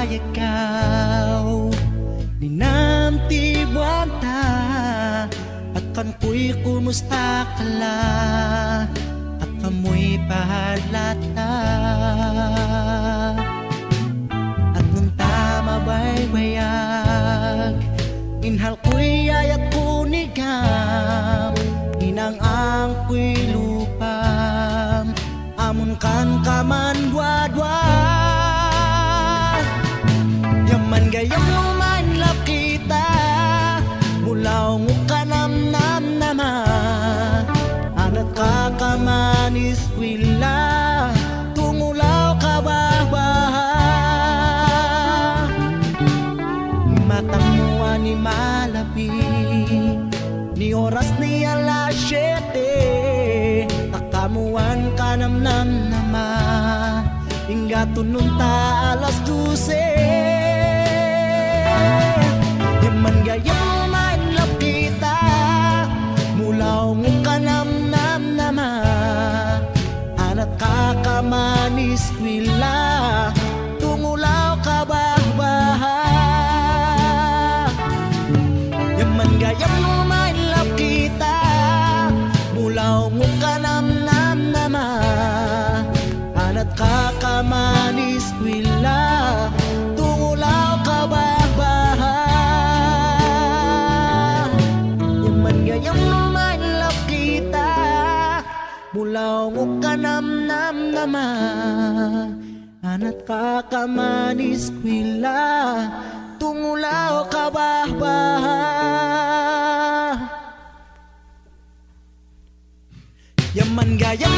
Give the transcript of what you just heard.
Ikaw ninamti buwan ta at kanpo'y kumusta ka la at kamo'y pahalata at nung tama baybayag inhal ko'y ayat kunigam inang ang ko'y lupam amun kan kaman wadwad yaman gayam lumanlap kita mulaw ngukanam nam nama anak kakamanis kwila tumulaw kabahbaha matamuan ni malapi ni oras ni alas 7 takamuan kanam nam nama hingga tununta alas 12 yaman gayam manlap kita mulaw ngukanam nam nama anak kakamanis kwila tungulaw kabahbaha yaman gayam manlap kita mulaw ngukanam nam nama anak kakamanis kwila tungulaw kabahbaha yaman gayam lumanlap kita mulaw ngukanam nam nama anak kakamanis kwila tungulaw kabahbaha yaman gayam